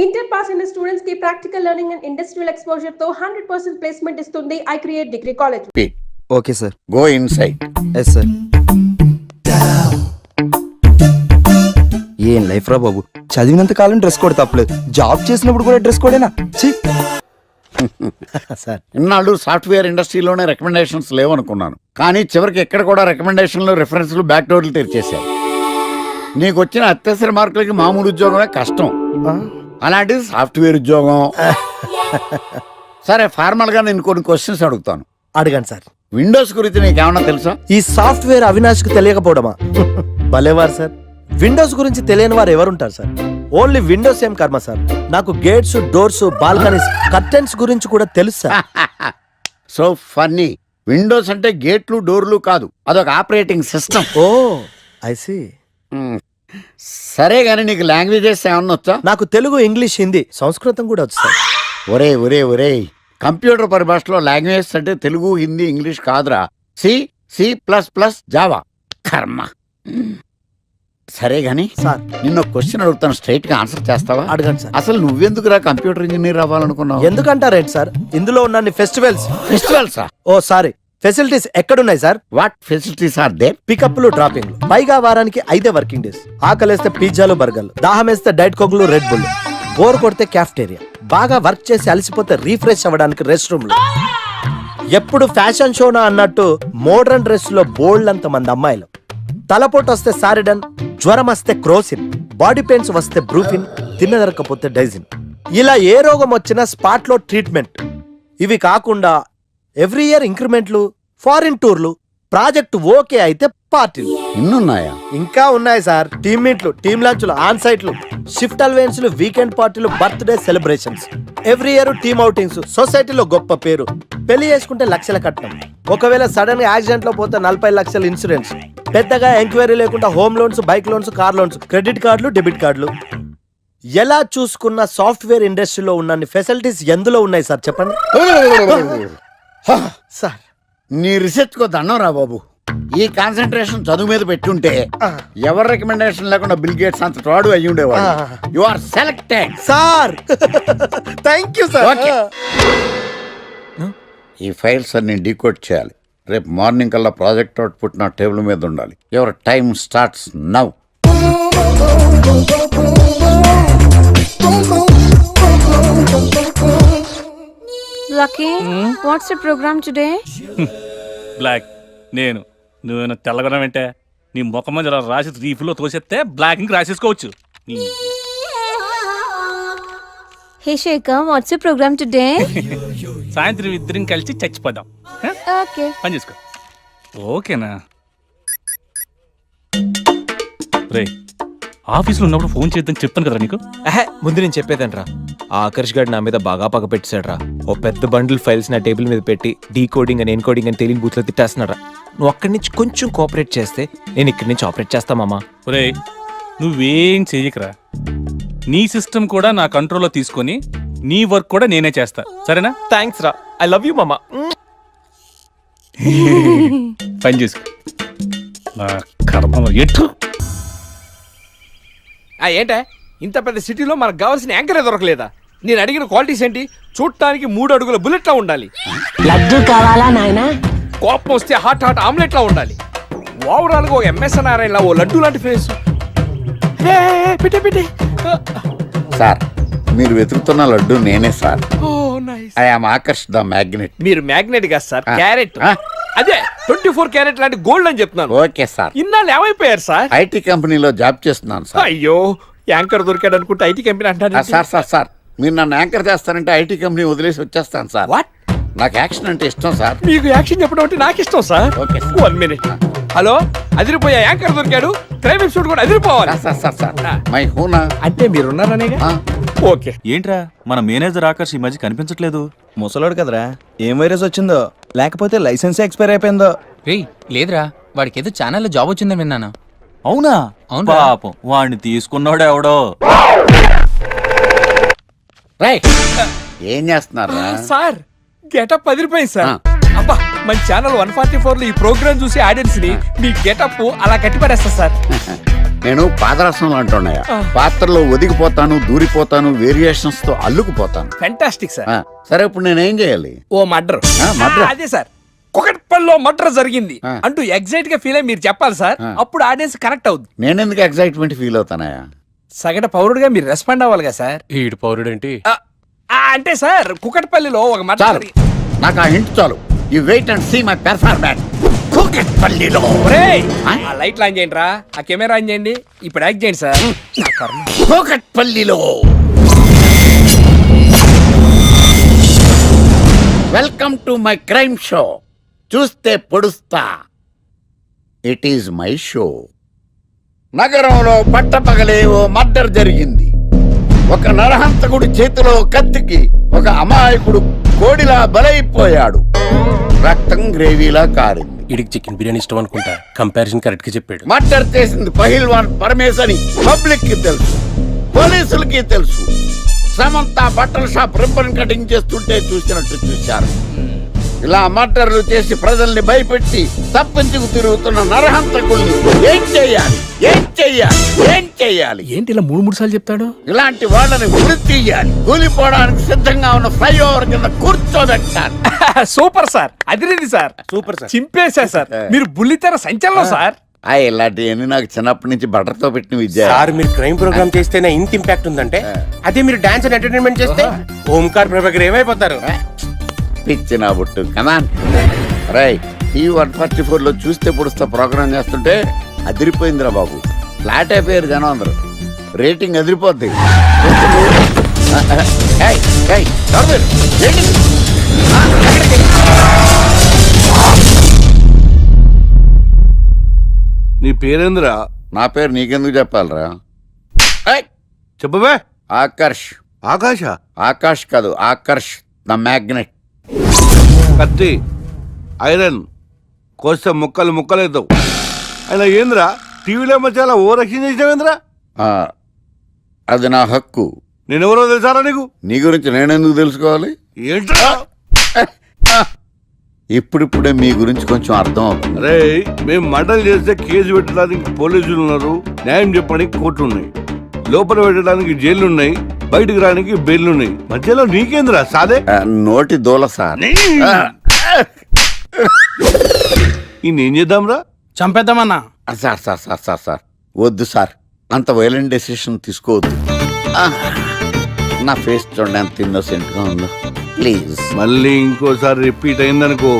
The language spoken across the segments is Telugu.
ఇంటర్ పాస్ అయిన స్టూడెంట్స్ కి practical learning and industrial exposure తో 100% ప్లేస్మెంట్ ఇస్తుంది I create degree college. Okay sir. Go inside. Yes sir. ఏం లైఫ్ రా బాబు, చదివినంత కాలం డ్రెస్ కోడ్ తప్పలేదు, జాబ్ చేసినప్పుడు కూడా డ్రెస్ కోడేనా? సార్ ఇన్నాళ్ళు సాఫ్ట్వేర్ ఇండస్ట్రీలోనే రికమెండేషన్స్ లేవనుకున్నాను, కానీ చివరికి ఎక్కడ కూడా రికమెండేషన్లు రిఫరెన్స్లు బ్యాక్ డోర్లు తెరిచేశారు. నీకు వచ్చిన అత్యవసర మార్కులకి మామూలు ఉద్యోగమే కష్టం, అలాంటిది సాఫ్ట్వేర్ ఉద్యోగం. సరే, ఫార్మల్ గా నేను కొన్ని క్వశ్చన్స్ అడుగుతాను. అడగండి సార్. విండోస్ గురించి నీకేమన్నా తెలుసా? ఈ సాఫ్ట్వేర్ అవినాష్ కు తెలియకపోవడమా? భలేవారు సార్. విండోస్ గురించి తెలియని వారు ఎవరుంటారు సార్? ఓన్లీ విండోస్ ఏం కర్మ సార్, నాకు గేట్స్, డోర్స్, బాల్కనీస్, కర్టెన్స్ గురించి కూడా తెలుసు సార్. So funny. విండోస్ అంటే గేట్లు డోర్లు కాదు, అదొక operating system. Oh I see. సరే గానీ నీకు లాంగ్వేజెస్ ఏమన్నా వచ్చా? నాకు తెలుగు, ఇంగ్లీష్, హిందీ, సంస్కృతం కూడా వచ్చు సార్. ఒరే ఒరే ఒరే, కంప్యూటర్ పరిభాషలో లాంగ్వేజెస్ అంటే తెలుగు, హిందీ, ఇంగ్లీష్ కాదురా, C, C plus plus, Java. కర్మ. సరే గాని సార్, నిన్న క్వశ్చన్ అడుగుతాను, స్ట్రైట్ గా ఆన్సర్ చేస్తావా? అడగండి సార్. అసలు నువ్వెందుకురా కంప్యూటర్ ఇంజనీర్ అవ్వాలనుకున్నావు? ఎందుకంటారేంటి సార్, ఇందులో ఉన్న ఫెస్టివల్స్. ఓ సారీ, ఫెసిలిటీస్ ఎక్కడున్నాయి sir? What facilities are there? పికప్లు, డ్రాపింగ్లు, పైగా వారానికి 5 వర్కింగ్ డేస్. ఆకలేస్తే పిజ్జాలు, బర్గర్లు, దాహం వేస్తే డైట్ కోక్లు, రెడ్ బుల్, బోర్ కొడితే క్యాఫ్టేరియా, బాగా వర్క్ చేసి అలసిపోతే రీఫ్రెష్ అవ్వడానికి రెస్ట్ రూమ్లు. ఎప్పుడు ఫ్యాషన్ షోనా అన్నట్టు మోడర్న్ డ్రెస్ లో బోల్డ్ అంత మంది అమ్మాయిలు. తలపోటు వస్తే సారిడన్, జ్వరం వస్తే క్రోసిన్, బాడీ పెయిన్స్ వస్తే బ్రూఫిన్, తిన్నదరకపోతే డైజిన్. ఇలా ఏ రోగం వచ్చినా స్పాట్ లో ట్రీట్మెంట్. ఇవి కాకుండా ఎవ్రీ ఇయర్ ఇంక్రిమెంట్లు, ఫారిన్ టూర్లు, ప్రాజెక్ట్ ఓకే అయితే పార్టీలు. ఇన్నున్నాయా? ఇంకా ఉన్నాయి సార్. టీమ్ మీట్లు, టీమ్ లంచ్లు, ఆన్ సైట్లు, షిఫ్ట్ అలవెన్స్లు, వీకెండ్ పార్టీలు, birthday celebrations, every year team outings, సొసైటీలో గొప్ప పేరు. పెళ్లి చేసుకుంటే లక్షల కట్నం, ఒకవేళ సడన్ గా యాక్సిడెంట్ లో పోతే 40 లక్షల ఇన్సూరెన్స్, పెద్దగా ఎంక్వైరీ లేకుండా home loans, bike loans, car loans, credit కార్డులు, డెబిట్ కార్డులు. ఎలా చూసుకున్న సాఫ్ట్వేర్ ఇండస్ట్రీలో ఉన్న ఫెసిలిటీస్ ఎందులో ఉన్నాయి సార్ చెప్పండి సార్. నీ రీసెర్చ్ కో దండం రా బాబు. ఈ కాన్సన్ట్రేషన్ చదువు మీద పెట్టుంటే ఎవరి రికమెండేషన్ లేకుండా బిల్ గేట్స్ అంత తోడు అయ్యి ఉండేవాడు. You are selected sir. Thank you sir. ఈ ఫైల్స్ అన్ని డీకోడ్ చేయాలి. రేపు మార్నింగ్ కల్లా ప్రాజెక్ట్ అవుట్పుట్ నా టేబుల్ మీద ఉండాలి. Your time starts now. Lucky, what's the program today? బ్లాక్. నువ్వు తెల్లగొనం అంటే నీ ముఖం మీద రాసి రీఫ్లో తోసేస్తే బ్లాక్ ఇంక రాసేసుకోవచ్చు. Hey Shekhar, what's the program today? సాయంత్రం ఇద్దరం కలిసి చచ్చిపోదాం. Okay. పని చేసుకో. ఓకేనా? రే, ఆఫీస్లో ఉన్నప్పుడు ఫోన్ చేద్దాం చెప్పాను కదా నీకు. ముందు నేను చెప్పేదంట్రా, ఆ ఆకర్ష్ గారు నా మీద బాగా పగ పెట్టాడు రా. ఓ పెద్ద బండిల్ ఫైల్స్ నా టేబుల్ మీద పెట్టి డీకోడింగ్ అని ఎన్కోడింగ్ అని తెలియని బూత్లో తిట్టేస్తున్నారా. నువ్వు అక్కడి నుంచి కొంచెం కోఆపరేట్ చేస్తే నేను ఇక్కడి నుంచి ఆపరేట్ చేస్తామమ్మా. రే, నువ్వేం చెయ్యకరా. నీ సిస్టమ్ కూడా నా కంట్రోల్లో తీసుకొని నీ వర్క్ కూడా నేనే చేస్తా, సరేనా? థ్యాంక్స్ రా, ఐ లవ్ యూ మామా. పని చేసుకో. నా కర్మ ఎటు. ఏంటే ఇంత పెద్ద సిటీలో మనకు కావాల్సిన యాంకరే దొరకలేదా? నేను అడిగిన క్వాలిటీస్ ఏంటి? చూడటానికి 3 అడుగుల బుల్లెట్లా ఉండాలి, లడ్డు కావాలా నాయనా, కోపం వస్తే హాట్ ఆమ్లెట్లా ఉండాలి, ఓవరాల్గా ఒక ఎంఎస్ నారాయణలా ఓ లడ్డు లాంటి ఫేస్. పెట్టే సార్, మీరు వెతుకుతున్న లడ్డు నేనే sir. Oh nice. I am Akarsh the magnet. మీరు మ్యాగ్నెట్ కాదు సార్, క్యారెట్. అదే 24 క్యారెట్ లాంటి గోల్డ్ అని చెప్తున్నాను. Okay sir. ఇన్నాళ్ళు ఏమైపోయారు సార్? ఐటీ కంపెనీలో జాబ్ చేస్తున్నాను సార్. అయ్యో, యాంకర్ దొరికాడు అనుకుంటే ఐటీ కంపెనీ అంటారు. సార్ మీరు నన్ను యాంకర్ చేస్తారంటే ఐటీ కంపెనీ వదిలేసి వచ్చేస్తాను సార్. వాట్? నాకు యాక్షన్ అంటే ఇష్టం సార్. మీకు యాక్షన్ చెప్పడం అంటే నాకు ఇష్టం sir. Okay sir. 1 minute. Hello, అదిరిపోయా యాంకర్ దొరికాడు, క్రైమ్ ఎపిసోడ్ కూడా అదిరిపోవాలి. సార్ మై హూనా అంటే మీరున్నారనేగా. ఓకే. ఏంట్రా మన మేనేజర్ ఆకర్ష్ ఈ మధ్య కనిపించట్లేదు? ముసలోడు కదరా, ఏం వైరస్ వచ్చిందో, లేకపోతే లైసెన్స్ ఎక్స్పైర్ అయిపోయిందో. రేయ్, లేదురా, వాడికి ఏదో ఛానల్లో జాబ్ వచ్చిందని విన్నాను. అవునా? అవును. పాపం వాడిని తీసుకున్నాడు ఎవడో. ఏం చేస్తున్నారా సార్? గెటప్ అదిరిపోయింది సార్. అబ్బా, మన ఛానల్ 144 లో ఈ ప్రోగ్రామ్ చూసి ఆడియన్స్ ని మీ గెటప్ అలా కట్టిపడేస్తా సార్. నేను పాదరసం అంటున్నాయా, పాత్రలో ఒదిగిపోతాను, దూరిపోతాను, వేరియేషన్స్ తో అల్లుకుపోతాను. Fantastic sir. సరే ఇప్పుడు నేనేం చేయాలి? ఓ మర్డర్. murder? అదే సార్, కుకట్పల్లిలో మర్డర్ జరిగింది ఆ. అంటూ ఎగ్జైట్ గా ఫీల్ అయ్యి మీరు చెప్పాలి సార్. అప్పుడు ఆడియన్స్ కనెక్ట్ అవుద్ది. నేనెందుకు ఎక్సైట్మెంట్ ఫీల్ అవుతానయా? సగట పౌరుడుగా మీరు రెస్పాండ్ అవ్వాలిగా సార్. ఈడు పౌరుడేంటి? అంటే సార్ కుకట్పల్లిలో ఒక మర్డర్ చాలు, నాకు ఆ హింట్ చాలు. You wait and see my performance. కూకట్పల్లిలో ఆ లైట్లు ఆన్ చేయండి రా, ఆ కెమెరా ఆన్ చేయండి, ఇప్పుడు యాక్ట్ చేయండి సార్. నా కర్మ. కూకట్పల్లిలో welcome to my crime show. చూస్తే పొడుస్తా, ఇట్ ఈజ్ మై షో. నగరంలో పట్టపగలే ఓ మర్డర్ జరిగింది. ఒక నరహంతకుడి చేతిలో కత్తికి ఒక అమాయకుడు కోడిలా బలైపోయాడు. రక్తం గ్రేవీలా కారింది. ఇడికి చికెన్ బిర్యానీ ఇష్టం అనుకుంటా, కంపారిజన్ కరెక్ట్ గా చెప్పాడు. మర్డర్ చేసింది పహిల్వాన్ పరమేశ్ అని పబ్లిక్ కి తెలుసు, పోలీసులకి తెలుసు. సమంత బట్టల షాప్ రిబ్బన్ కటింగ్ చేస్తుంటే చూసినట్టు చూశారు. ఇలా మర్డర్లు చేసి ప్రజల్ని భయపెట్టి తప్పించుకు తిరుగుతున్న నరహంతకుల్ని ఏం చెయ్యాలి, ఏం చెయ్యాలి, ఏం చెయ్యాలి? ఏంటి ఇలా మూడు సార్లు చెప్తాడు? ఇలాంటి వాళ్ళని ఉరి తీయాలి. కూలిపోవడానికి సిద్ధంగా ఉన్న ఫ్లైఓవర్ కింద కూర్చోబెట్టాలి. సూపర్ సార్, అదిరింది సార్, సూపర్ సార్. చింపేశా సార్. మీరు బుల్లితెర సంచలనం సార్. ఇలాంటివన్నీ నాకు చిన్నప్పటి నుంచి బట్టర్తో పెట్టిన విద్య. సార్ మీరు క్రైమ్ ప్రోగ్రామ్ చేస్తేనే ఇంత ఇంపాక్ట్ ఉందంటే, అదే మీరు డాన్స్ అండ్ ఎంటర్టైన్మెంట్ చేస్తే ఓంకార్ ప్రభాకర్ ఏమైపోతారు? పిచ్చిన బుట్టు కమాన్. రై T144 లో చూస్తే పొడుస్తా ప్రోగ్రామ్ చేస్తుంటే అదిరిపోయిందిరా బాబు. ఫ్లాట్ అయిపోయారు జనం అందరు. రేటింగ్ అదిరిపోద్ది. ఏయ్, ఏయ్, ఎవరు మీరు? ఏంటి? నీ పేరేంద్రా? నా పేరు నీకెందుకు చెప్పాలరా? చెప్పవే. ఆకర్ష్. ఆకాశ? ఆకాష్ కాదు, ఆకర్ష్ ద మ్యాగ్నెట్. కత్తి, ఐరన్ కోస్తే ముక్కలు ముక్కలేద్దావు. అయినా ఏంద్రా టీవీలో చాలా ఓ రక్షణ చేసినావేంద్రా? అది నా హక్కు. నేనెవరో తెలుసారా నీకు? నీ గురించి నేనెందుకు తెలుసుకోవాలి? ఏంట్రా? ఇప్పుడిప్పుడే మీ గురించి కొంచెం అర్థం అవుతుంది. అరే, మేము మర్డర్ చేస్తే కేసు పెట్టడానికి పోలీసులు ఉన్నారు, న్యాయం చెప్పడానికి కోర్టులు ఉన్నాయి, లోపల పెట్టడానికి జైలు ఉన్నాయి, బయటకు రానికి బెయిల్ ఉన్నాయి. మధ్యలో నీకేంద్రా సాదే? నోటి దూల సార్. ఏం చేద్దాంరా? చంపేద్దామన్నా. Sir sir sir sir sir వద్దు సార్, అంత వైలెంట్ డెసిషన్ తీసుకోవద్దు. నా ఫేస్ చూడండి ఎంత ఇన్నోసెంట్ గా ఉందో. ప్లీజ్ మళ్ళీ ఇంకోసారి రిపీట్ అయిందనుకో.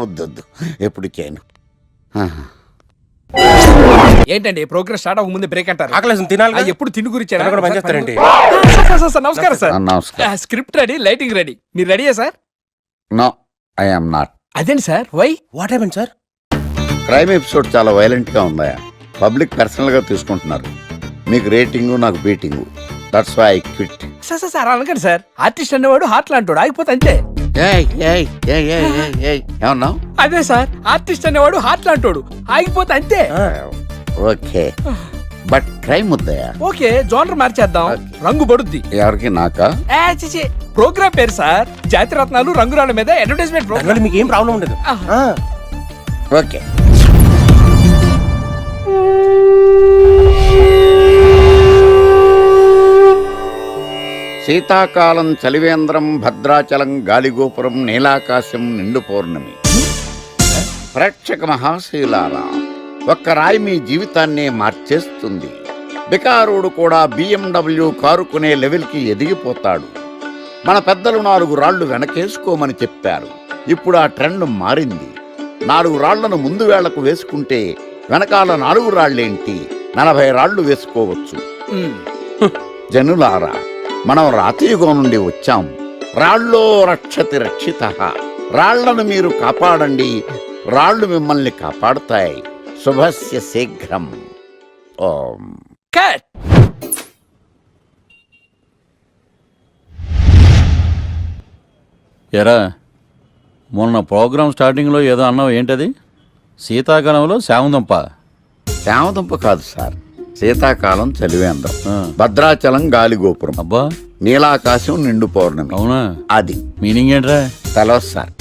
వద్దొద్దు, ఎప్పుడు చేయను. ఏంటండి ప్రోగ్రెస్ స్టార్ట్ అవ్వక ముందే బ్రేక్ అంటారు? ఆకలేసం తినాలి కదా? ఎప్పుడు తిండి గురించి కూడా పని చేస్తారండి. నమస్కారం సార్. నమస్కారం. స్క్రిప్ట్ రెడీ, లైటింగ్ రెడీ, మీరు రెడీయా sir? No, I am not. అదేంటి sir, why? What happen sir? Crime episode చాలా వైలెంట్ గా ఉందా? పబ్లిక్ పర్సనల్ గా తీసుకుంటున్నారు. మీకు రేటింగ్, నాకు beating. That's why I quit. Sir sir sir అనకండి సార్. ఆర్టిస్ట్ అనేవాడు హార్ట్ లాంటాడు, ఆగిపోతే అంతే. ఏమన్నావు? అదే సార్, ఆర్టిస్ట్ అనేవాడు హార్ట్ లాంటాడు, ఆగిపోతే అంతే. ఓకే, బట్ క్రైమ్ వద్దయా? ఓకే, జోనర్ మార్చేద్దాం, రంగు పడుద్ది. ఎవరికి? నాకా? ప్రోగ్రామ్ పేరు సార్ జాతి రత్నాలు రంగురాళ్ళ మీద అడ్వర్టైజ్మెంట్ ప్రోగ్రామ్. మీకు ఏం ప్రాబ్లం ఉండదు. ఓకే. శీతాకాలం చలివేంద్రం, భద్రాచలం గాలిగోపురం, నీలాకాశం, నిండు పౌర్ణమి. ప్రేక్షక మహాశయులారా, ఒక్క రాయి మీ జీవితాన్నే మార్చేస్తుంది. బికారుడు కూడా BMW కారు కొనే లెవెల్కి ఎదిగిపోతాడు. మన పెద్దలు 4 రాళ్లు వెనకేసుకోమని చెప్పారు. ఇప్పుడు ఆ ట్రెండ్ మారింది. 4 రాళ్లను ముందు వేళ్లకు వేసుకుంటే వెనకాల 4 రాళ్లేంటి 40 రాళ్లు వేసుకోవచ్చు. జనులారా, మనం రాతియుగం నుండి వచ్చాం. రాళ్ళో రక్షతి రక్షితః. రాళ్లను మీరు కాపాడండి, రాళ్లు మిమ్మల్ని కాపాడుతాయి. శుభస్య శీఘ్రం. ఓం. కట్. ఎరా, మొన్న ప్రోగ్రామ్ స్టార్టింగ్లో ఏదో అన్నావు, ఏంటది? శీతాకాలంలో శామందంప? శామదుంప కాదు సార్, శీతాకాలం చలివేంద్రం, భద్రాచలం గాలిగోపురం, అబ్బా, నీలాకాశం, నిండు పౌర్ణమి. అవునా? అది మీనింగ్ ఏంట్రా? తెలవదు సార్,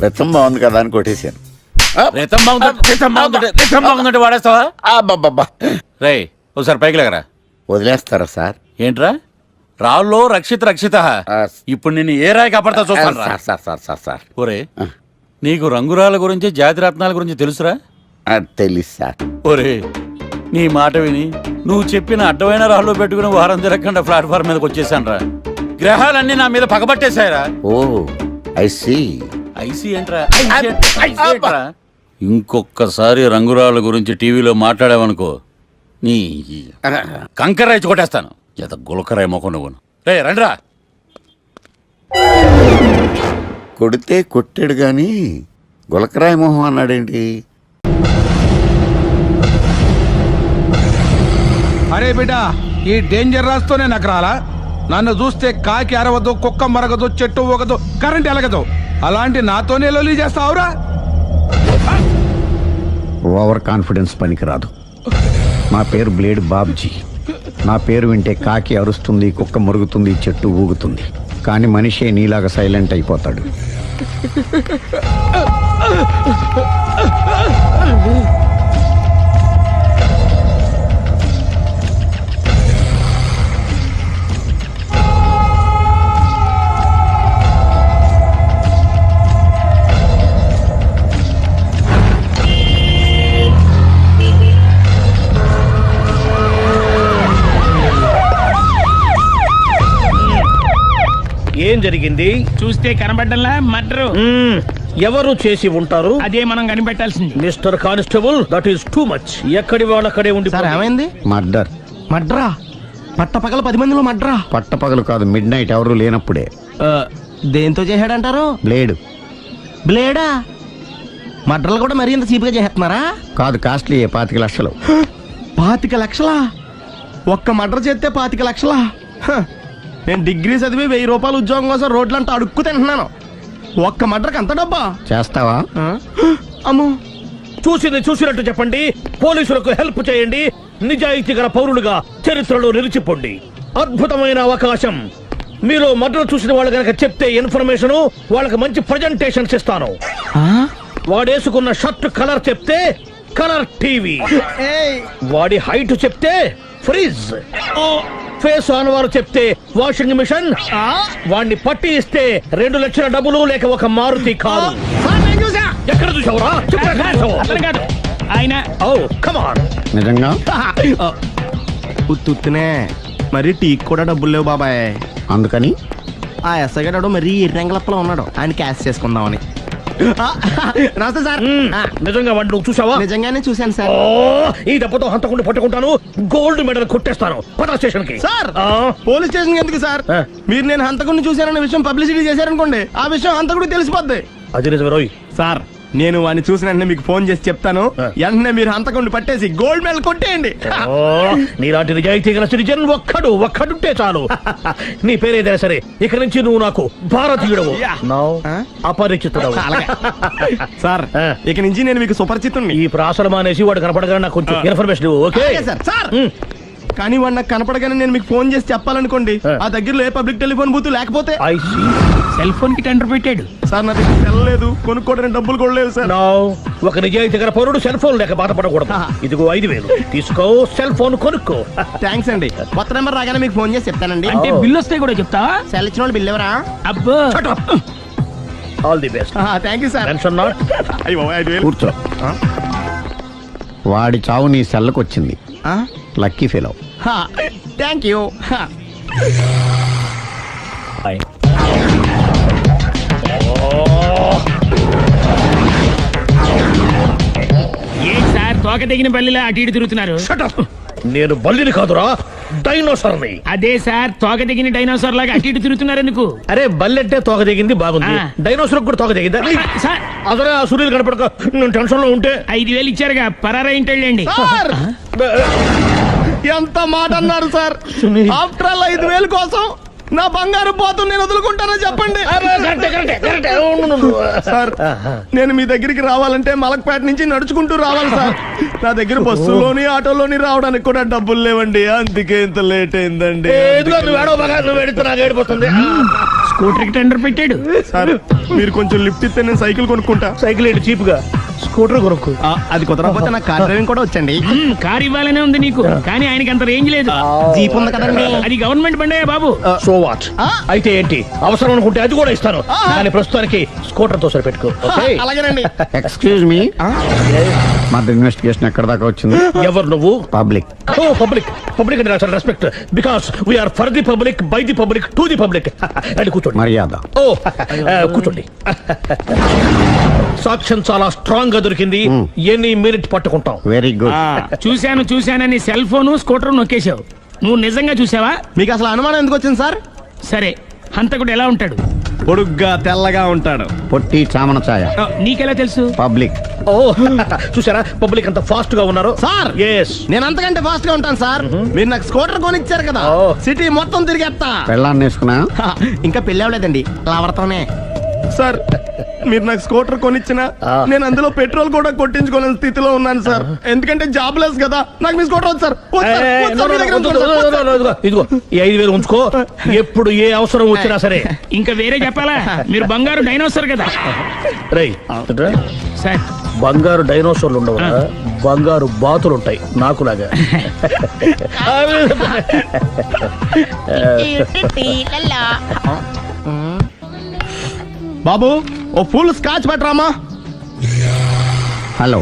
రతం బాగుంది కదా అని కొట్టేశాను. రితం బాగుందంటే వాడేస్తావా? అబ్బబ్బబ్బా. రే ఒకసారి పైకి లేకరా. వదిలేస్తారా సార్? ఏంట్రా రాళ్ళో రక్షిత ఇప్పుడు నిన్ను ఏ రాయి కాపాడతా చూస్తాను రా. Sir sir sir sir sir ఒరే నీకు రంగురాల గురించి జాతి రత్నాల గురించి తెలుసురా? తెలీదు సార్. ఒరే నీ మాట విని నువ్వు చెప్పిన అడ్డమైన రాళ్ళు పెట్టుకుని వారం తిరగకుండా ప్లాట్ఫామ్ మీదకి వచ్చేసాను రా. గ్రహాలన్నీ నా మీద పగబట్టేశాయరా. ఓ ఐ సీ. ఐసీ ఏంట్రా? ఇంకొకసారి రంగురాళ్ళ గురించి టీవీలో మాట్లాడావనుకో నీ కంకర్రాయి కొట్టేస్తాను. ఎంత గులకరాయి మొక్క నువ్వు. రే రండ్రా. కొడితే కొట్టాడు గాని గులకరాయి మొహం అన్నాడేంటి? అరే బిడ్డ, ఈ డేంజర్ రాస్తూనే నాకు రాలా? నన్ను చూస్తే కాకి అరవదు, కుక్క మరగదు, చెట్టు ఊగదు, కరెంట్ ఎలగదు. అలాంటి నాతోనే లొలి చేస్తావురా? ఓవర్ కాన్ఫిడెన్స్ పనికిరాదు. నా పేరు బ్లేడ్ బాబ్జీ. నా పేరు వింటే కాకి అరుస్తుంది, కుక్క మురుగుతుంది, చెట్టు ఊగుతుంది. కానీ మనిషే నీలాగా సైలెంట్ అయిపోతాడు. ఏం జరిగింది? చూస్తే కనబడ్డంలా మర్డరు. ఎవరు చేసి ఉంటారు? అదే మనం కనిపెట్టాల్సింది. Mister constable, that is too much. ఎక్కడి వాళ్ళక్కడే ఉండి. ఏమైంది? మర్డర్. మడ్రా? పట్టపగల 10 మందిలో మడ్రా? పట్టపగలు కాదు, మిడ్ నైట్ ఎవరు లేనప్పుడే. దేంతో చేశాడంటారు? బ్లేడ్. బ్లేడా? మడ్రలు కూడా మరీ ఇంత చీప్గా చేస్తున్నారా? కాదు, కాస్ట్లీ 25 లక్షలు. 25 లక్షలా? ఒక్క మడ్ర చేస్తే 25 లక్షలా? నేను డిగ్రీ చదివి 1000 రూపాయలు ఉద్యోగం కోసం రోడ్లంతా అడుక్కు తింటున్నాను. ఒక్క మడ్రకు అంత డబ్బా? చేస్తావా? అమ్మో. చూసింది చూసినట్టు చెప్పండి. పోలీసులకు హెల్ప్ చేయండి. నిజాయితీ గల పౌరులుగా చరిత్రలో నిలిచిపోండి. అద్భుతమైన అవకాశం. మీరు మర్డర్ చూసిన వాళ్ళు కనుక చెప్తే ఇన్ఫర్మేషన్, వాళ్ళకి మంచి ప్రజెంటేషన్స్ ఇస్తాను. వాడేసుకున్న షర్ట్ కలర్ చెప్తే కలర్ టీవీ, వాడి హైట్ చెప్తే ఫ్రిజ్, ఫేస్ ఆన్ వారు చెప్తే వాషింగ్ మిషన్, వాడిని పట్టి ఇస్తే 2 లక్షల డబ్బులు లేక ఒక మారుతి కారు. ఎక్కడ చూసావురా? ఆయన నిజంగా ఉత్తునే మరి టీకి కూడా డబ్బులు లేవు బాబాయ్. అందుకని ఆ ఎస్ఐ గారు మరీ ఎర్రంగలప్పలో ఉన్నాడు. ఆయన క్యాష్ చేసుకుందామని. నమస్తే సార్. నిజంగా వాడు నువ్వు చూసావా? నిజంగానే చూశాను సార్. ఈ దెబ్బతో హంతకుండా పట్టుకుంటాను, గోల్డ్ మెడల్ కొట్టేస్తాను. పటా స్టేషన్ కి. సార్ పోలీస్ స్టేషన్ ఎందుకు సార్? మీరు నేను హంతకుడిని చూశానన్న విషయం పబ్లిసిటీ చేశారనుకోండి, ఆ విషయం హంతకుడికి తెలిసిపోద్ది. అది నిజమే రోయ్. సార్ నేను వాడిని చూసిన వెంటనే మీకు ఫోన్ చేసి చెప్తాను. వెంటనే మీరు హంతకుడిని పట్టేసి గోల్డ్ మెడల్ కొట్టేయండి. నీలాంటి నిజాయితీ గల సిటిజన్ ఒక్కడుంటే చాలు. నీ పేరేదైనా సరే, ఇక నుంచి నువ్వు నాకు భారతీయుడవు, అపరిచితుడవు. సార్ ఇక నుంచి నేను మీకు సుపరిచితుడిని. ఈ ప్రాసలు మానేసి వాడు కనపడగానే నాకు కొంచెం ఇన్ఫర్మేషన్ ఇవ్వు. Okay sir. కానీ వాడు నాకు కనపడగానే నేను మీకు ఫోన్ చేసి చెప్పాలనుకోండి, ఆ దగ్గరలో ఏ పబ్లిక్ టెలిఫోన్ బూత్ లేకపోతే. సెల్ ఫోన్ కి టెండర్ పెట్టాడు సార్. నా దగ్గర సెల్ లేదు, కొనుక్కోవడానికి డబ్బులు కూడా లేవు సార్. ఒక నిజాయితీ గల పౌరుడు సెల్ ఫోన్ లేక బాధపడకూడదు. ఇదిగో 5000 తీసుకో, సెల్ ఫోన్ కొనుక్కో. థ్యాంక్స్ అండి. కొత్త నెంబర్ రాగానే మీకు ఫోన్ చేసి చెప్తానండి. అంటే బిల్ వస్తే కూడా చెప్తా? సెల్ ఇచ్చిన వాళ్ళు బిల్ ఎవరా? అబ్బో. All the best. Thank you sir. Tension not. కూర్చో. వాడి చావు నీ సెల్లకు వచ్చింది. Lucky fellow. Thank you. Sir తోక తెగిన బల్లిలా అటు ఇటు తిరుగుతున్నారు. నేను బల్లిని కాదురా, డైనోసార్ని. అదే సార్ తోక తెగిన డైనోసార్ లాగా అటు ఇటు తిరుగుతున్నారు ఎందుకు? అరే బల్లెట్టే తోక తెగింది బాగుంది, డైనోసార్ కూడా తోక తెగిందా? సార్ అసలే ఆ సూర్యులు కనపడక నేను టెన్షన్ లో ఉంటే 5000 ఇచ్చారుగా, పరారా ఇంటండి. ఎంత మాట అన్నారు సార్? ఆఫ్టర్ ఆల్ 5000 కోసం నా బంగారు పోతు నేను వదులుకుంటానని చెప్పండి సార్. నేను మీ దగ్గరికి రావాలంటే మలక్పేట నుంచి నడుచుకుంటూ రావాలి సార్. నా దగ్గర బస్సులోని ఆటోలోని రావడానికి కూడా డబ్బులు లేవండి, అందుకే ఇంత లేట్ అయిందండి. స్కూటర్ కి టెండర్ పెట్టాడు సార్. మీరు కొంచెం లిఫ్ట్ ఇస్తే నేను సైకిల్ కొనుక్కుంటా. సైకిల్ ఏంటి చీప్ గా? స్కూటర్ కొనుక్కు అది కుదరకపోతే నాకు కార్ డ్రైవింగ్ కూడా వచ్చండి. కారు ఇవ్వాలనే ఉంది నీకు, కానీ ఆయనకి అంత రేంజ్ లేదు. జీప్ ఉంది కదండి. అది గవర్నమెంట్ బండే బాబు. So what? అయితే ఏంటి, అవసరం అనుకుంటే అది కూడా ఇస్తాను, కానీ ప్రస్తుతానికి స్కూటర్ తో సరిపెట్టుకో. అలాగేనండి. ఎక్స్క్యూజ్ మీ, మా ఇన్వెస్టిగేషన్ ఎక్కడ దాకా వచ్చింది? ఎవరు నువ్వు? పబ్లిక్. ఓ పబ్లిక్. పబ్లిక్ అంటే నాకు respect, because we are for the public, by the public, to the public. అండి కూర్చోండి. మర్యాద. ఓ కూర్చోండి. సాక్ష్యం చాలా స్ట్రాంగ్ గా దొరికింది, ఎనీ మినిట్ పట్టుకుంటాం. Very good. చూశానని సెల్ ఫోన్ స్కూటర్ నొక్కేశావు. నువ్వు నిజంగా చూసావా? మీకు అసలు అనుమానం ఎందుకు వచ్చింది సార్? సరే, హంతకుడు ఎలా ఉంటాడు? పొడుగ్గా తెల్లగా ఉంటాడు. పొట్టి చామన ఛాయ. నీకెలా తెలుసు? పబ్లిక్. ఓ చూసారా పబ్లిక్ అంత ఫాస్ట్ గా ఉన్నారు సార్. ఎస్, నేను అంతకంటే ఫాస్ట్ గా ఉంటాను సార్. మీరు నాకు స్కూటర్ కొనిచ్చారు కదా, సిటీ మొత్తం తిరిగేస్తా. పెళ్ళాన్ని వేసుకున్నా? ఇంకా పెళ్ళి అవ్వలేదండి, లావర్తోనే. సార్ మీరు నాకు స్కూటర్ కొనిచ్చిన నేను అందులో పెట్రోల్ కూడా కొట్టించుకోలేని స్థితిలో ఉన్నాను సార్. ఎందుకంటే జాబ్ లెస్ కదా, నాకు మీ స్కూటర్ వద్దు సార్. ఇదిగో ఈ 5,000 ఉంచుకో, ఎప్పుడు ఏ అవసరం వచ్చినా సరే. ఇంకా వేరే చెప్పాలా? మీరు బంగారు డైనోసార్ కదా. రేయ్ సార్, బంగారు డైనోసార్లు ఉండవు, బంగారు బాతులు ఉంటాయి నాకులాగా. బాబు ఓ ఫుల్ స్కాచ్ పట్టరామా. హలో.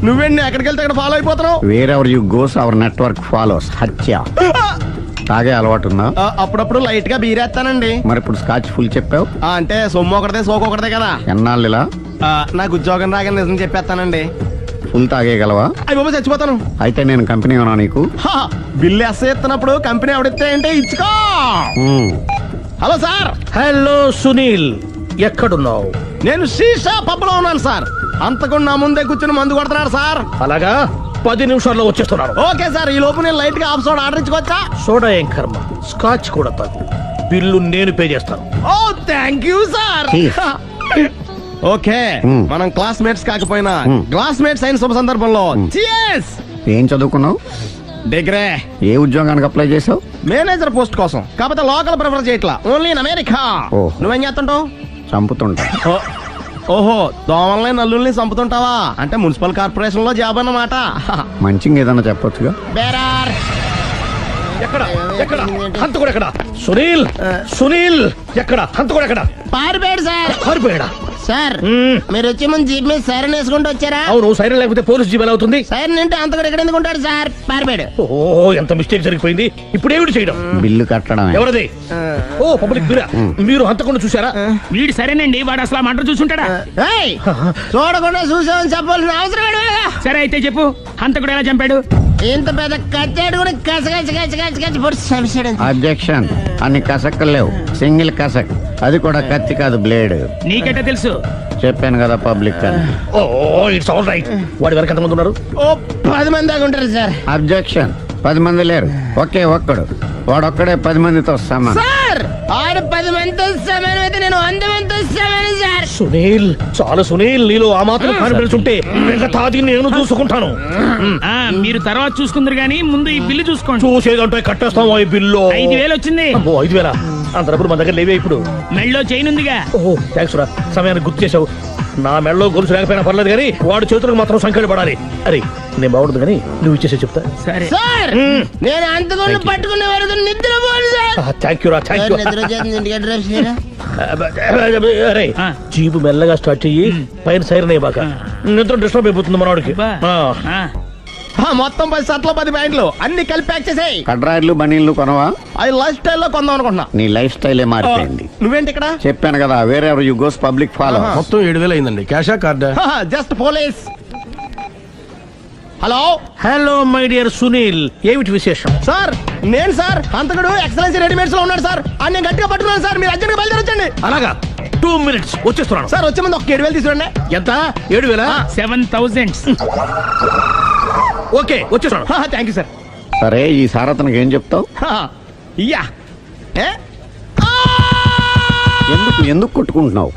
నువ్వేండి ఎక్కడికి వెళ్తే అక్కడ ఫాలో అయిపోతున్నావు? Wherever you goes our network follows. హత్య. తాగే అలవాటు ఉందా? అప్పుడప్పుడు లైట్ గా బీరేస్తానండి. మరి ఇప్పుడు స్కాచ్ ఫుల్ చెప్పావు అంటే సొమ్ము ఒకటిదే సోకు ఒకటిదే కదా. ఎన్నాళ్ళు ఇలా? నాకు ఉద్యోగం రాగా నిజం చెప్పేస్తానండి. ఫుల్ తాగేయగలవా? అయ్యి బాబు చచ్చిపోతాను. అయితే నేను కంపెనీ ఉన్నా నీకు? బిల్లు ఎత్తనప్పుడు కంపెనీ ఎవడితే అంటే ఇచ్చుకో. Hello sir. హలో సునీల్, ఎక్కడున్నావు? నేను శీషా పబ్ లో ఉన్నాను సార్. అంతకుండా నా ముందే కూర్చుని మందు కొడుతున్నాడు సార్. అలాగా, 10 నిమిషాల్లో వచ్చేస్తున్నాను. ఓకే సార్, ఈ లోపు నేను లైట్ గా హాఫ్ సోడా ఆర్డర్ ఇచ్చుకోవచ్చా? సోడా ఏం కర్మ, స్కాచ్ కూడా తాగు. బిల్లు నేను పే చేస్తాను. ఓ థ్యాంక్ యూ సార్. ఓకే, మనం క్లాస్మేట్స్ కాకపోయినా క్లాస్మేట్స్ అయిన శుభ సందర్భంలో cheers. ఏం చదువుకున్నావు? డిగ్రీ. ఏ ఉద్యోగానికి అప్లై చేసావు? మేనేజర్ పోస్ట్ కోసం, కాకపోతే లోకల్ ప్రిఫర్ చేయట్లా, ఓన్లీ ఇన్ అమెరికా. నువ్వేం చేస్తుంటావు? చంపుతుంటా. ఓహో, దోమల్ని నల్లుల్ని చంపుతుంటావా? అంటే మున్సిపల్ కార్పొరేషన్ లో జాబ్ అన్నమాట. మంచిగా ఏదన్నా చెప్పొచ్చుగా. బేరార్. ఎక్కడ ఎక్కడ హంతకుడు ఎక్కడ? సునీల్, సునీల్ ఎక్కడ? హంతకుడు ఎక్కడ? పారిపోయాడు సార్. పారిపోయాడా? సార్ మీరు వచ్చే ముందు జీప్ మీద సైరన్ వేసుకుంటూ వచ్చారా? అవును, సైరన్ లేకపోతే పోలీస్ జీప్ ఎలా అవుతుంది? సైరన్ అంటే అంతకుడు ఎక్కడ ఎందుకు ఉంటాడు సార్? పారిపోయాడు. ఓ ఎంత మిస్టేక్ జరిగిపోయింది. ఇప్పుడు ఏమిటి చేయడం? బిల్లు కట్టడం. ఎవరది? ఓ పబ్లిక్ మీరా? మీరు హంతకుండా చూసారా? వీడు సరేనండి, వాడు అసలు మంట చూసుంటాడా? చూడకుండా చూసామని చెప్పాల్సిన అవసరం లేదు. సరే అయితే చెప్పు, హంతకుడు ఎలా చంపాడు? ఇంత పెద్ద కచ్చాడు కూడా అబ్జెక్షన్. అన్ని కసక్కలు లేవు, సింగిల్ కసక్. అది కూడా కత్తి కాదు, బ్లేడ్. నీకెట్టా తెలుసు? చెప్పాను కదా పబ్లిక్ అని. Oh it's all right. వాడి వరకు ఎంతమంది ఉన్నారు? ఓ 10 మంది దాకా ఉంటారు సార్. అబ్జెక్షన్. 10 మంది లేరు, ఒకే ఒక్కడు. వాడొక్కడే 10 మందితో సమానం. సార్ ఆడు 10 మందితో సమానం అయితే నేను 100 మందితో సమానం సార్. సునీల్, చాలా సునీల్, నీలో ఆ మాత్రం కాన్ఫిడెన్స్ ఉంటే మిగతాది నేను చూసుకుంటాను. మీరు తర్వాత చూసుకుందరు గానీ ముందు ఈ బిల్లు చూసుకోండి. చూసేదంటే కట్టేస్తాం. ఈ బిల్లు 5,000 వచ్చింది. 5,000 అంతప్పుడు మన దగ్గర లేవే ఇప్పుడు. మెళ్ళో చైన్ ఉందిగా. ఓహో థ్యాంక్స్ రా, సమయానికి గుర్తు చేసావు. నా మెళ్ళలో గొలుసు లేకపోయినా పర్లేదు కానీ వాడి చేతులకు మాత్రం సంఖ్యలు పడాలి. అరే నేను బాగుంటుంది కానీ నువ్వు ఇచ్చేసే చెప్తా. సరే సార్, నేను అంతకుండా పట్టుకునే వరకు నిద్ర పోను సార్. థ్యాంక్ యూ రా, థ్యాంక్ యూ. అరే జీపు మెల్లగా స్టార్ట్ చెయ్యి, పైన సైరన్ అయ్యాక నిద్ర డిస్టర్బ్ అయిపోతుంది మనవాడికి. మొత్తం 10 షర్ట్లు 10 ప్యాంట్లు అన్ని కలిపి ప్యాక్ చేసేయ్. కడ్రాయిలు బనీళ్లు కొనవా? అది లైఫ్ స్టైల్ లో కొందాం అనుకుంటున్నా. నీ లైఫ్ స్టైలే మారిపోయింది. నువ్వేంటి ఇక్కడ? చెప్పాను కదా, wherever you goes public follow. మొత్తం 7,000 అయిందండి. క్యాషా కార్డా? Just police. Hello hello my dear Sunil, ఏమిటి విశేషం? సార్ నేను సార్ హంతకుడు ఎక్సలెన్సీ రెడీమేడ్స్ లో ఉన్నాడు సార్. అని నేను గట్టిగా పట్టుకున్నాను సార్. మీరు అర్జెంట్ గా బయలుదేరొచ్చండి. అలాగా, 2 minutes వచ్చేస్తున్నాను సార్. వచ్చే ముందు ఒక 7,000 తీసుకోండి. ఎంత? 7,000? 7,000. ఓకే వచ్చేస్తున్నాను. Thank you sir. సరే, ఈ సారతనకి ఏం చెప్తావు? యా ఎందుకు కొట్టుకుంటున్నావు?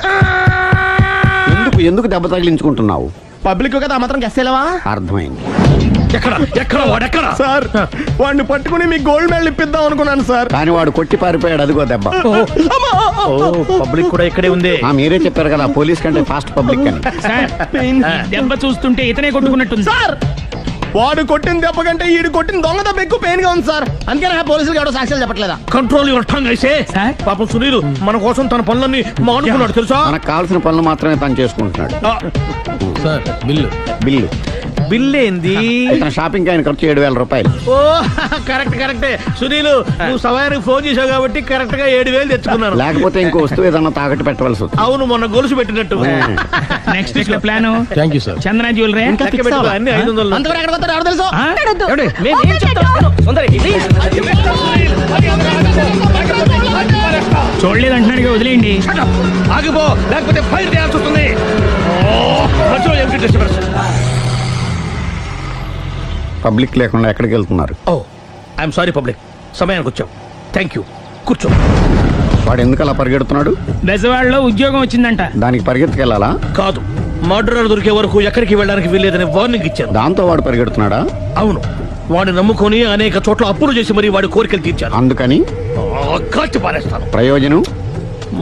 ఎందుకు దెబ్బ తగిలించుకుంటున్నావు? పబ్లిక్ కదా మాత్రం గెస్సేలేవా? అర్థమైంది. ఎక్కడ ఎక్కడ వాడెక్కడ సార్? వాడిని పట్టుకుని మీ గోల్డ్ మెడల్ ఇప్పిద్దాం అనుకున్నాను సార్. కానీ వాడు కొట్టి పారిపోయాడు, అదిగో దెబ్బ. పబ్లిక్ కూడా ఇక్కడే ఉంది. మీరే చెప్పారు కదా పోలీస్ కంటే ఫాస్ట్ పబ్లిక్ అని. సార్ దెబ్బ చూస్తుంటే ఇతనే కొట్టుకున్నట్టుంది. సార్ వాడు కొట్టిన దెబ్బ కంటే ఈడు కొట్టిన దొంగ దెబ్బ ఎక్కువ పెయిన్ గా ఉంది సార్. అందుకే పోలీసులు ఎవడో సాక్ష్యాలు చెప్పట్లేదా? కంట్రోల్ యువర్ టంగ్ అయితే. పాపం సునీల్ మన కోసం తన పనులన్నీ మానుకున్నాడు తెలుసా? మనకు కావాల్సిన పనులు మాత్రమే తను చేసుకుంటున్నాడు. సార్ బిల్లు బిల్లు బిల్ ఏంది? షాపింగ్ ఆయన ఖర్చు 7,000 రూపాయలు. ఓ కరెక్ట్ కరెక్టే. సునీల్ నువ్వు సమయానికి ఫోన్ చేసావు కాబట్టి కరెక్ట్ గా 7,000 తెచ్చుకున్నాను. లేకపోతే ఇంకో వస్తువు ఏదన్నా తాకట్టు పెట్టవలసి వస్తుంది. అవును మొన్న గొలుసు పెట్టినట్టు. Next week plan thank you sir. Chandana jewellery అన్ని 500. అంతవరకు ఎక్కడ పోతారు ఎవరు తెలుసు? చూడలేదు అంటున్నాడు, వదిలేయండి. ఆగిపో లేకపోతే ఫైర్ చేయాల్సి వస్తుంది. పబ్లిక్ లేకుండా ఎక్కడికి వెళ్తున్నారు? ఓ ఐఎమ్ సారీ పబ్లిక్, సమయానికి వచ్చాం. Thank you. కూర్చో. వాడు ఎందుకు అలా పరిగెడుతున్నాడు? బెజవాడలో ఉద్యోగం వచ్చిందంట. దానికి పరిగెత్తుకెళ్ళాలా? కాదు, మర్డరర్ దొరికే వరకు ఎక్కడికి వెళ్ళడానికి వీల్లేదని వార్నింగ్ ఇచ్చాను. దాంతో వాడు పరిగెడుతున్నాడా? అవును, వాడిని నమ్ముకొని అనేక చోట్ల అప్పులు చేసి మరి వాడి కోరికలు తీర్చాను. అందుకని కాల్చి పారేస్తాను. ప్రయోజనం?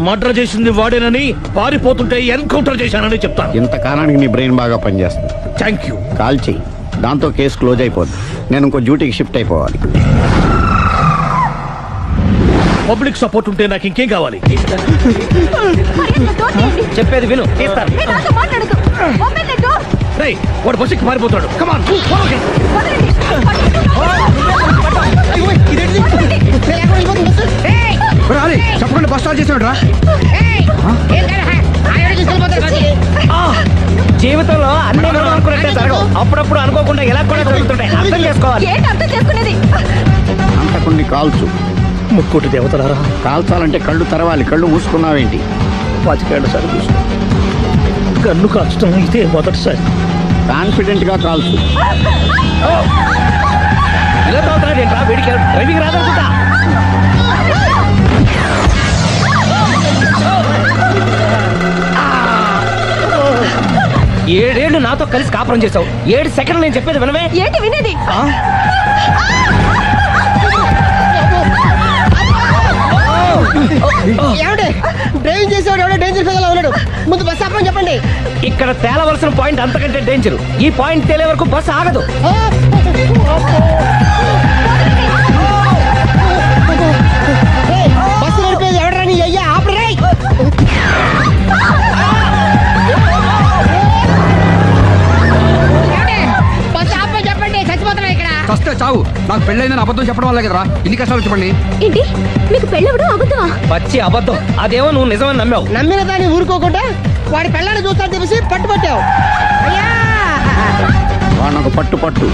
మర్డర్ చేసింది వాడేనని, పారిపోతుంటే ఎన్కౌంటర్ చేశానని చెప్తాను. ఇంతకాలానికి నీ బ్రెయిన్ బాగా పనిచేస్తుంది. Thank you. కాల్ చెయ్యి, దాంతో కేసు క్లోజ్ అయిపోద్ది. నేను ఇంకో డ్యూటీకి షిఫ్ట్ అయిపోవాలి. పబ్లిక్ సపోర్ట్ ఉంటే నాకు ఇంకేం కావాలి? చెప్పేది విను. రేయ్, వాడు బస్సుకి పారిపోతాడు. కమాన్ చెప్పండి, బస్ స్టార్ట్ చేసాడు రా. జీవితంలో అన్ని మనం అనుకున్నట్టే జరగవు. అప్పుడప్పుడు అనుకోకుండా ఎలా కూడా జరుగుతుంటాయి. అర్థం చేసుకోవాలి. అంతకుని కాల్చు. ముక్కోటి దేవతలారా, కాల్చాలంటే కళ్ళు తెరవాలి. కళ్ళు మూసుకున్నావేంటి? 25 సార్లు చూసుకో. గన్ను కాల్చడం ఇదే మొదటిసారి. కాన్ఫిడెంట్ గా కాల్చు. ఇలా తాగుతున్నాడు ఏంట్రా? వీడికి డ్రైవింగ్ రాదనుకుంటా. ఏడేళ్లు నాతో కలిసి కాపురం చేసావు. 7 సెకండ్లు నేను చెప్పేది వినవే. ఏంటి వినేది? డ్రైవింగ్ చేసేవాడు ఎవడో డేంజర్ ఫీల్ ఉన్నాడు. ముందు బస్ ఆపమని చెప్పండి. ఇక్కడ తేలవలసిన పాయింట్ అంతకంటే డేంజర్. ఈ పాయింట్ తేలే వరకు బస్సు ఆగదు. బస్సు నడిపేది ఎవడరా నీ అయ్యా? ఆపరే. బస్ ఆపమని చెప్పండి, చచ్చిపోతున్నా ఇక్కడ. ఫస్ట్ చావు. నాకు పెళ్ళైందని అబద్ధం చెప్పడం వల్ల కదరా ఇన్ని కష్టాలు చెప్పండి. ఏంటి మీకు పెళ్ళవడం అబద్ధమా? పచ్చి అబద్ధం. అదేమో నువ్వు నిజమని నమ్మావు. నమ్మిన దాన్ని ఊరుకోకుండా వాడి పెళ్ళాన్ని చూస్తాను తెలిసి పట్టుపట్టావు. అయ్యా వాడు నాకు పట్టు పట్టు.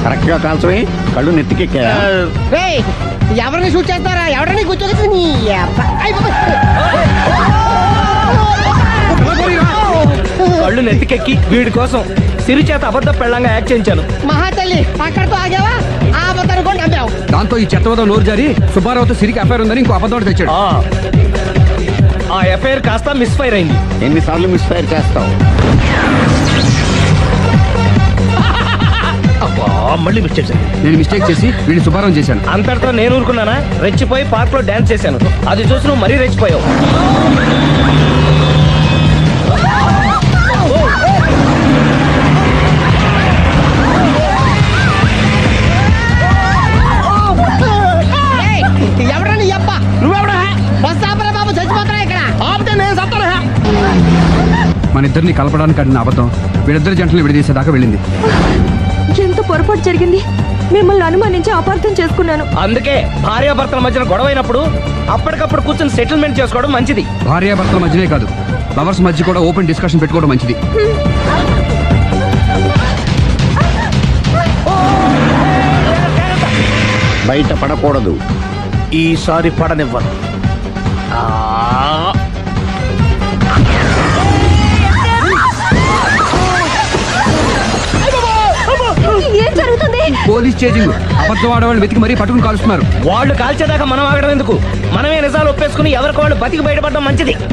కరెక్ట్ గా కాల్చవే. కళ్ళు నెత్తికెక్కా. రేయ్, ఎవరిని షూట్ చేస్తారా? ఎవరిని కూర్చోగచ్చు నీ కళ్ళు నెత్తికెక్కి వీడి కోసం సిరి చేత అబద్ధ పెళ్ళంగా యాక్ట్ చేయించాను. మహాతల్లి అక్కడితో ఆగావా? ఆ అబద్ధాన్ని కూడా నమ్మావు. దాంతో ఈ చెత్తవద నోరు జారి సుబ్బారావుతో సిరికి అఫైర్ ఉందని ఇంకో అబద్ధం తెచ్చాడు. ఆ ఎఫ్ఐఆర్ కాస్త మిస్ఫైర్ అయింది. ఎన్నిసార్లు మిస్ఫైర్ చేస్తావు? మళ్ళీ మిస్టేక్. నేను మిస్టేక్ చేసి వీడిని సుబ్బారావు చేశాను. అంతటితో నేను ఊరుకున్నానా? రెచ్చిపోయి పార్క్ లో డాన్స్ చేశాను. అది చూసి నువ్వు మరీ రెచ్చిపోయావు. ఎవరా నీ అబ్బ? నువ్వెవడా? బస్ ఆపరా బాబు, చచ్చిపోతారా ఇక్కడ. ఆపితే నేను చస్తానా? మన ఇద్దరిని కలపడానికి ఆడిన అబద్ధం వీళ్ళిద్దరి జంటలు విడదీసేదాకా వెళ్ళింది. ఎంత పొరపాటు జరిగింది. మిమ్మల్ని అనుమానించి అపార్థం చేసుకున్నాను. అందుకే భార్యాభర్తల మధ్యన గొడవైనప్పుడు అప్పటికప్పుడు కూర్చొని సెటిల్మెంట్ చేసుకోవడం మంచిది. భార్యాభర్తల మధ్యనే కాదు, లవర్స్ మధ్య కూడా ఓపెన్ డిస్కషన్ పెట్టుకోవడం మంచిది. బయట పడకూడదు. ఈసారి పడనివ్వను. ఏం జరుగుతుంది? పోలీస్ చేజింగ్ అబద్ధం ఆడవాళ్ళు వెతికి మరీ పట్టుకుని కాలుస్తున్నారు. వాళ్ళు కాల్చేదాకా మనం ఆగడం ఎందుకు? మనమే నిజాలు ఒప్పేసుకుని ఎవరికి వాళ్ళు బతికి బయటపడడం మంచిది.